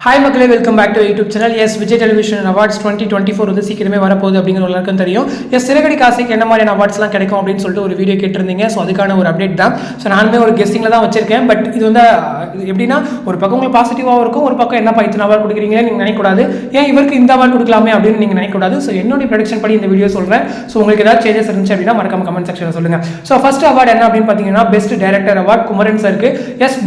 Hi மக்களே, welcome back to YouTube channel. Vijay television awards 2024 வந்து சீக்கிரமே வரப்போகுது அப்படிங்கிற எல்லாருக்கும் தெரியும். சிறகடி காசுக்கு என்ன மாதிரியான அவார்ட்ஸ்லாம் கிடைக்கும் அப்படின்னு சொல்லிட்டு ஒரு வீடியோ கேட்டிருந்தீங்க. ஸோ அதுக்கான ஒரு அப்டேட் தான். ஸோ நானுமே ஒரு கெஸ்டிங்கில் தான் வச்சிருக்கேன். பட் இது வந்து எப்படின்னா, ஒரு பக்கம் உங்களுக்கு பாசிட்டிவாக இருக்கும், ஒரு பக்கம் என்ன இத்தனை அவார்ட் கொடுக்குறீங்களே நீங்கள் நினைக்கக்கூடாது. ஏன் இவருக்கு இந்த அவார்ட் கொடுக்கலாமே அப்படின்னு நீங்கள் நினைக்கக்கூடாது. ஸோ என்னுடைய ப்ரொடக்ஷன் படி இந்த வீடியோ சொல்கிறேன். ஸோ உங்களுக்கு ஏதாவது சேஞ்சஸ் இருந்துச்சு அப்படின்னா மறக்காம கமெண்ட் செக்ஷனில் சொல்லுங்கள். ஸோ ஃபர்ஸ்ட் அவார்டு என்ன அப்படின்னு பார்த்தீங்கன்னா, பெஸ்ட் டைரக்டர் அவார்ட் குமரன் சாருக்கு.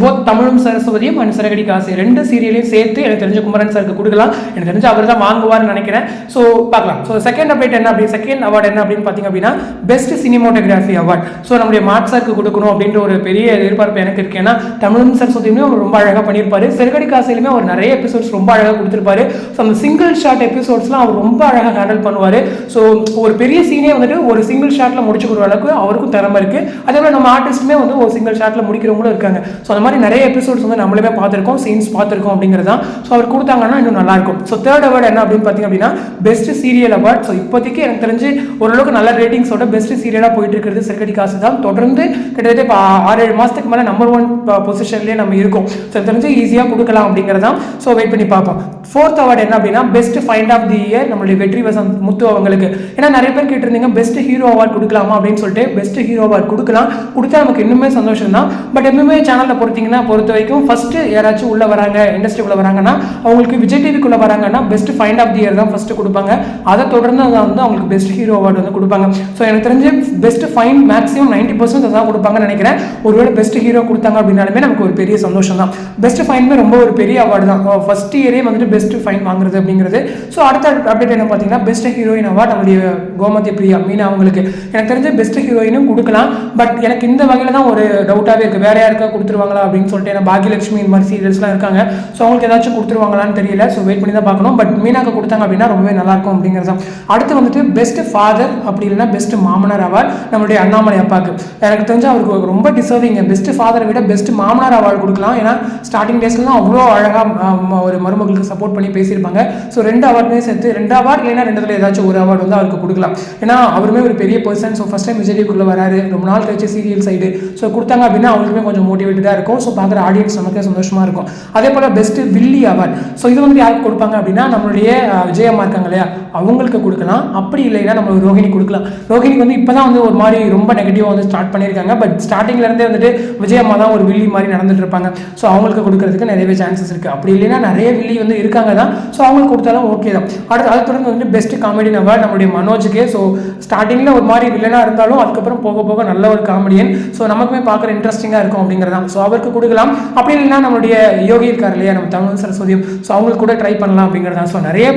போத் தமிழும் சரஸ்வதியும் அண்ட் சிறகடி காசு ரெண்டு சீரியலையும் சேர்த்து எனக்கு தெரிஞ்ச குமரன் சார் கொடுக்கலாம். எனக்கு தெரிஞ்சு அவர் தான் வாங்குவார்னு நினைக்கிறேன். ஸோ பார்க்கலாம். ஸோ செகண்ட் அப்டேட் என்ன அப்படி செகண்ட் அவார்டு என்ன அப்படின்னு பார்த்தீங்க அப்படின்னா, பெஸ்ட் சினிமோட்டோகிராஃபி அவார்ட். ஸோ நம்முடைய மார்க் சாருக்கு கொடுக்கணும் அப்படின்ற ஒரு பெரிய எதிர்பார்ப்பு எனக்கு இருக்கு. ஏன்னா தமிழும் சரஸ்வதியுமே அவர் ரொம்ப அழகாக பண்ணியிருப்பாரு. சிறகடி காசிலுமே அவர் நிறைய எபிசோட்ஸ் ரொம்ப அழகாக கொடுத்துருப்பாரு. ஸோ அந்த சிங்கிள் ஷாட் எபிசோட்ஸ்லாம் அவர் ரொம்ப அழகாக ஹேண்டில் பண்ணுவார். ஸோ ஒரு பெரிய சீனே வந்துட்டு ஒரு சிங்கிள் ஷாட்டில் முடிச்சு கொடுக்குற அளவுக்கு அவருக்கும் திறமை இருக்கு. அதே போல நம்ம ஆர்டிஸ்ட்டுமே வந்து ஒரு சிங்கிள் ஷாட்டில் முடிக்கிறவங்களும் இருக்காங்க. ஸோ அந்த மாதிரி நிறைய எபிசோட்ஸ் வந்து நம்மளுமே பார்த்துருக்கோம், சீன்ஸ் பார்த்துருக்கோம் அப்படிங்கிறது தான். ஸோ அவர் கொடுத்தாங்கன்னா இன்னும் நல்லா இருக்கும். ஸோ தேர்ட் அவார்டு என்ன அப்படின்னு பார்த்தீங்க அப்படின்னா, பெஸ்ட் சீரியல் அவார்ட். ஸோ இப்போதைக்கு எனக்கு தெரிஞ்சு ஓரளவுக்கு நல்ல ரேட்டிங்ஸோட பெஸ்ட் சீரியலாக போயிட்டு இருக்கிறது சிறகடி காசு தான். தொடர்ந்து கிட்டத்தட்ட 6-7 மாதத்துக்கு மேலே நம்பர் 1 பொசிஷன்லேயே நம்ம இருக்கோம். ஸோ தெரிஞ்சு ஈஸியாக கொடுக்கலாம் அப்படிங்கிறதான். ஸோ வெயிட் பண்ணி பார்ப்போம். ஃபோர்த் அவார்டு என்ன அப்படின்னா, best find of the year நம்மளுடைய வெற்றி வசந்த் முத்து அவங்களுக்கு. ஏன்னா நிறைய பேர் கேட்டிருந்தீங்க பெஸ்ட் ஹீரோ அவார்ட் கொடுக்கலாமா அப்படின்னு சொல்லிட்டு. பெஸ்ட் ஹீரோ அவார்ட் கொடுக்கலாம், கொடுத்தா நமக்கு இன்னுமே சந்தோஷம் தான். பட் எப்பவுமே சேனலில் பொறுத்த வரைக்கும் ஃபர்ஸ்ட் யாராச்சும் உள்ள வராங்க, இண்டஸ்ட்ரிக்குள்ள வராங்கன்னா அவங்களுக்கு விஜய் டிவிக்குள்ள வராங்கன்னா best find of the year தான் ஃபர்ஸ்ட் கொடுப்பாங்க. அதை தொடர்ந்து வந்து அவங்களுக்கு பெஸ்ட் ஹீரோ அவார்டு வந்து கொடுப்பாங்க. ஸோ எனக்கு தெரிஞ்சு பெஸ்ட் ஃபைண்ட் மேக்ஸிமம் 90% தான் கொடுப்பாங்கன்னு நினைக்கிறேன். ஒருவேளை பெஸ்ட் ஹீரோ கொடுத்தாங்க அப்படின்னாலுமே நமக்கு ஒரு பெரிய சந்தோஷம் தான். பெஸ்ட் ஃபைண்டுமே ரொம்ப ஒரு பெரிய அவார்டு தான். ஃபர்ஸ்ட் இயரே வந்துட்டு பெஸ்ட் ஃபைன் வாங்குறது அப்படிங்கிறது. ஸோ அடுத்த அப்டேட் என்ன பார்த்தீங்கன்னா, பெஸ்ட் ஹீரோயின் அவார்டு நம்மளுடைய கோமதி பிரியா மீனா அவங்களுக்கு. எனக்கு தெரிஞ்ச பெஸ்ட் ஹீரோயினும் கொடுக்கலாம். பட் எனக்கு இந்த வகையில் தான் ஒரு டவுட்டாகவே இருக்குது. வேற யாருக்கா கொடுத்துருவாங்களா அப்படின்னு சொல்லிட்டு. ஏன்னா பாகியலட்சுமி இந்த மாதிரி சீரியல்ஸ்லாம் இருக்காங்க. ஸோ அவங்களுக்கு ஏதாச்சும் கொடுத்துருவாங்களான்னு தெரியல. ஸோ வெயிட் பண்ணி தான் பார்க்கணும். பட் மீனாக்கு கொடுத்தாங்க அப்படின்னா ரொம்பவே நல்லா இருக்கும் அப்படிங்கிறது தான். அடுத்து வந்துட்டு பெஸ்ட் ஃபாதர் அப்படி இல்லைன்னா பெஸ்ட் மாமனார் அவார்டு நம்மளுடைய அண்ணாமலை அப்பாவுக்கு. எனக்கு தெரிஞ்சு அவருக்கு ரொம்ப டிசர்விங்க. பெஸ்ட் ஃபாதரை விட பெஸ்ட் மாமனார் அவார்டு கொடுக்கலாம். ஏன்னா ஸ்டார்டிங் டேஸ்லாம் அவ்வளோ அழகாக ஒரு மருமகளுக்கு சப்போர்ட் பண்ணி பேசியிருப்பாங்க. ஸோ 2 அவார்டுமே சேர்த்து 2 அவார்டு இல்லைன்னா 2த்துல ஏதாச்சும் ஒரு அவார்டு வந்து அவருக்கு கொடுக்கலாம். ஏன்னா அவருமே ஒரு பெரிய பர்சன். ஸோ ஃபர்ஸ்ட் டைம் விஜய்க்குள்ளே வராரு, ரொம்ப நாள் கழிச்சு சீரியல் சைடு. ஸோ கொடுத்தாங்க அப்படின்னா அவருக்குமே கொஞ்சம் மோட்டிவேட்டடாக இருக்கும். ஸோ பார்க்குற ஆடியன்ஸ் நமக்கு சந்தோஷமாக இருக்கும். அதே போல் பெஸ்ட் வில்லி அவார்டு. ஸோ இது வந்து யாருக்கு கொடுப்பாங்க அப்படின்னா, நம்மளுடைய விஜயம்மா இருக்காங்க இல்லையா, அவங்களுக்கு கொடுக்கலாம். அப்படி இல்லைன்னா நம்ம ரோஹிணி கொடுக்கலாம். ரோஹிணிக்கு வந்து இப்போ தான் வந்து ஒரு மாதிரி ரொம்ப நெகட்டிவாக வந்து ஸ்டார்ட் பண்ணியிருக்காங்க. பட் ஸ்டார்டிங்லேருந்தே வந்துட்டு விஜயம்மா தான் ஒரு வில்லி மாதிரி நடந்துட்டு இருப்பாங்க. ஸோ அவங்களுக்கு கொடுக்கறதுக்கு நிறையவே சான்சஸ் இருக்குது. அப்படி இல்லைன்னா நிறைய வில்லி வந்து இருக்காங்க தான். ஸோ அவங்களுக்கு கொடுத்தாலும் ஓகே தான். அதை தொடர்ந்து வந்து பெஸ்ட் காமெடி அவார்டு நம்மளுடைய மனோஜுக்கு. ஸோ ஸ்டார்டிங்கில் ஒரு மாதிரி வில்லனாக இருந்தாலும் அதுக்கப்புறம் போக போக நல்ல ஒரு காமெடியன். ஸோ நமக்குமே பார்க்குற இன்ட்ரெஸ்டிங்காக இருக்கும் அப்படிங்கிறதான். ஸோ அவருக்கு கொடுக்கலாம். அப்படி இல்லைன்னா நம்மளுடைய யோகி இருக்கார் இல்லையா, நம்ம தமிழ் சரஸ்வதியும். ஸோ அவங்களுக்கு கூட ட்ரை பண்ணலாம் அப்படிங்கிறதா. ஸோ நிறைய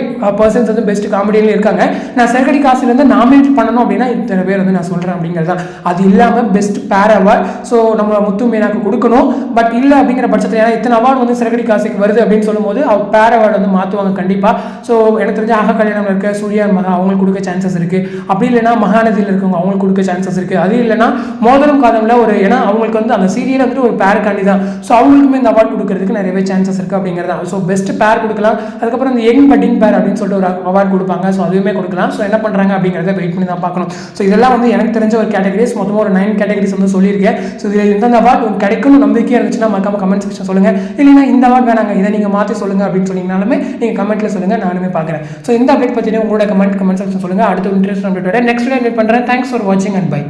பர்சன்ஸ் வந்து பெஸ்ட் காமெடியில் இருக்காங்க. நான் சிறகடி காசுலேருந்து நாமினேட் பண்ணணும் அப்படின்னா இத்தனை பேர் வந்து நான் சொல்கிறேன் அப்படிங்கிறது. அது இல்லாமல் பெஸ்ட் பேர் அவார்ட். ஸோ நம்ம முத்து மீனாக்கு கொடுக்கணும். பட் இல்லை அப்படிங்கிற பட்சத்தில், ஏன்னா இத்தனை அவார்டு வந்து சிறகடி காசுக்கு வருது அப்படின்னு சொல்லும்போது அவர் பேர் அவார்டு வந்து மாற்றுவாங்க கண்டிப்பாக. ஸோ எனக்கு தெரிஞ்ச ஆக கல்யாணம் இருக்க சூர்யா மகா அவங்களுக்கு கொடுக்க சான்சஸ் இருக்குது. அப்படி இல்லைன்னா மகாநதியில் இருக்கவங்க அவங்களுக்கு கொடுக்க சான்சஸ் இருக்குது. அது இல்லைன்னா மோதலும் காதமில் ஒரு, ஏன்னா அவங்களுக்கு வந்து அந்த சீரியல் வந்துட்டு ஒரு பேர் காண்டி தான். ஸோ அவங்களுக்குமே இந்த அவார்டு கொடுக்கறதுக்கு நிறையவே சான்சஸ் இருக்குது அப்படிங்கிறதா. ஸோ பெஸ்ட் பேர் கொடுக்கலாம். அதுக்கப்புறம் இந்த யங் பட்டிங் பேர் அப்படின்னு சொல்லிட்டு ஒரு அவார்டு கொடுப்பாங்க. ஸோ அதுவுமே கொடுக்கலாம். ஸோ என்ன பண்ணுறாங்க அப்படிங்கிறத வெயிட் பண்ணி தான் பார்க்கணும். ஸோ இதெல்லாம் வந்து எனக்கு தெரிஞ்ச ஒரு கேட்டகரிஸ், மொத்தமாக ஒரு 9 கேட்டகரிஸ் வந்து சொல்லியிருக்கேன். ஸோ இதில் எந்தெந்த அவார்டு கிடைக்கும்னு நம்பிக்கையாக இருந்துச்சுன்னா மறக்காம கமெண்ட் செக்ஷன் சொல்லுங்கள். இல்லைன்னா இந்த அவார்டு வேணாங்க, இதை நீங்கள் மாற்றி சொல்லுங்கள் அப்படின்னு சொன்னீங்கனாலுமே நீங்கள் கமெண்ட்டில் சொல்லுங்கள், நானுமே பார்க்குறேன். ஸோ இந்த அப்டேட் பற்றின உங்களோட கமெண்ட் செக்ஷன் சொல்லுங்கள். அடுத்த இன்ட்ரெஸ்ட் அப்டேட்டோட நெக்ஸ்ட் டே மீட் பண்ணுறேன். தேங்க்ஸ் ஃபார் வாட்சிங் அண்ட் பை.